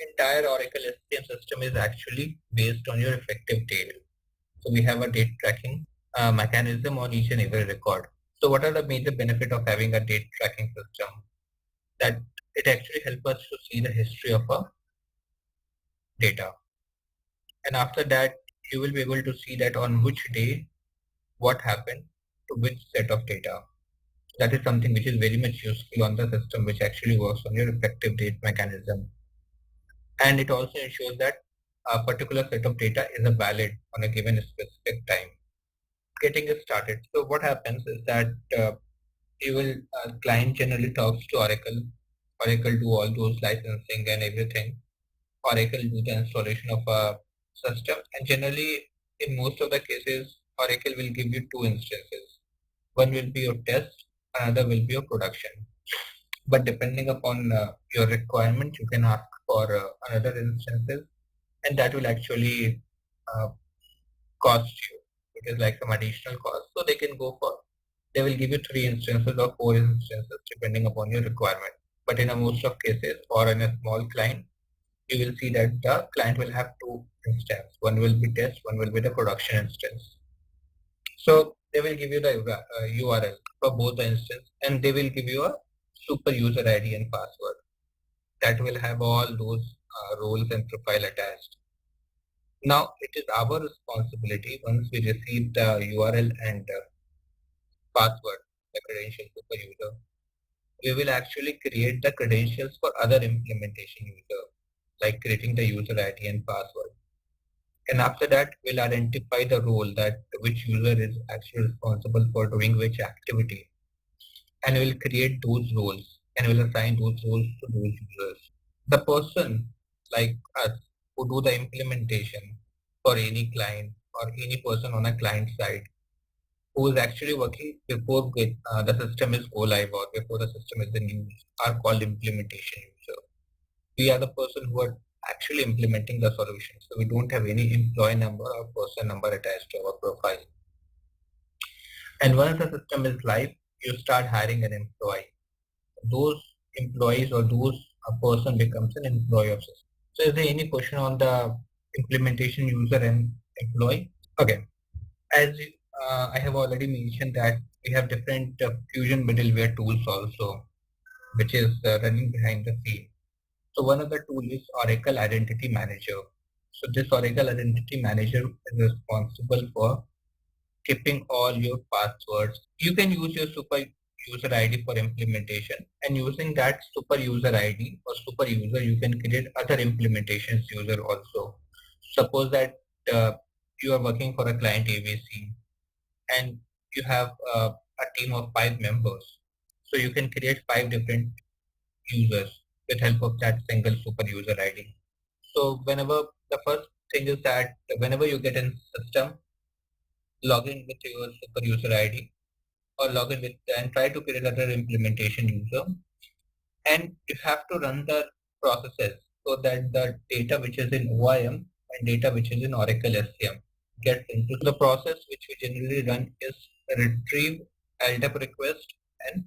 Entire Oracle HCM system is actually based on your effective date. So we have a date tracking mechanism on each and every record. So what are the major benefit of having a date tracking system? That it actually helps us to see the history of a data. And after that, you will be able to see that on which day, what happened to which set of data. That is something which is very much useful on the system, which actually works on your effective date mechanism. And it also ensures that a particular set of data is valid on a given specific time. Getting it started. So what happens is that you will client generally talks to Oracle. Oracle do all those licensing and everything. Oracle do the installation of a system, and generally in most of the cases Oracle will give you two instances. One will be your test, another will be your production. But depending upon your requirement, you can ask for another instances, and that will actually uh, cost you. It is like some additional cost. So they will give you 3 instances or 4 instances depending upon your requirement. But in a most of cases or in a small client, you will see that the client will have two instances. One will be test, one will be the production instance. So they will give you the URL for both the instance, and they will give you a super user ID and password that will have all those roles and profile attached. Now it is our responsibility once we receive the URL and password, the credential super user, we will actually create the credentials for other implementation user, like creating the user ID and password. And after that, we'll identify the role that which user is actually responsible for doing which activity. And we'll create those roles and we'll assign those roles to those users. The person like us who do the implementation for any client or any person on a client side who is actually working before the system is go live or before the system is in use are called implementation user. We are the person who are actually implementing the solution. So we don't have any employee number or person number attached to our profile. And once the system is live, you start hiring an employee. Those employees or those a person becomes an employee of system. So is there any question on the implementation user and employee? Okay. As I have already mentioned that we have different Fusion middleware tools also, which is running behind the scene. So one of the tools is Oracle Identity Manager. So this Oracle Identity Manager is responsible for keeping all your passwords. You can use your super user ID for implementation, and using that super user ID or super user, you can create other implementations user also. Suppose that you are working for a client ABC and you have a team of 5 members. So you can create 5 different users with help of that single super user ID. So whenever the first thing is that whenever you get in system, log in with your super user ID or log in with and try to create another implementation user, and you have to run the processes so that the data which is in OIM and data which is in Oracle SCM gets into the process which we generally run is retrieve LDAP request and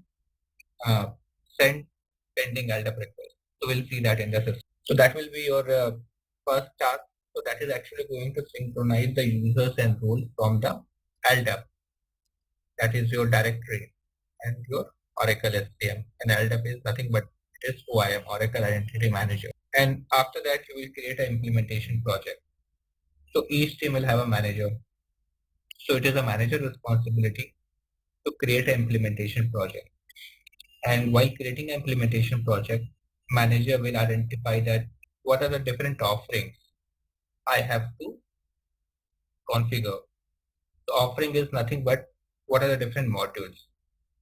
send pending LDAP request. So we'll see that in the system. So that will be your first task. So that is actually going to synchronize the users and roles from the LDAP. That is your directory and your Oracle SCM. And LDAP is nothing but it is OIM, Oracle Identity Manager. And after that, you will create an implementation project. So each team will have a manager. So it is a manager responsibility to create an implementation project. And while creating an implementation project, manager will identify that what are the different offerings I have to configure. The offering is nothing but what are the different modules.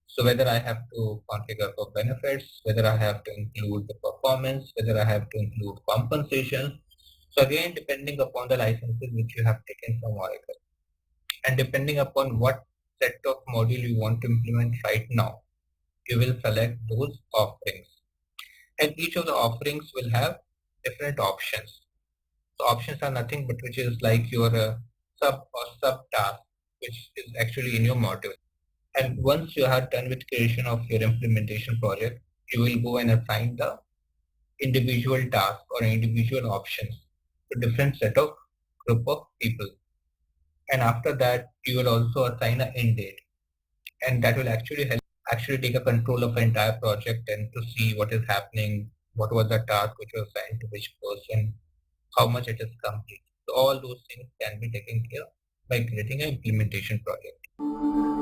So whether I have to configure for benefits, whether I have to include the performance, whether I have to include compensation. So again, depending upon the licenses which you have taken from Oracle and depending upon what set of module you want to implement right now, you will select those offerings. And each of the offerings will have different options. So options are nothing but which is like your sub or sub task, which is actually in your module. And once you are done with creation of your implementation project, you will go and assign the individual task or individual options to different set of group of people. And after that, you will also assign an end date, and that will actually help take a control of the entire project and to see what is happening, what was the task which was assigned to which person, how much it is complete. So all those things can be taken care of by creating an implementation project.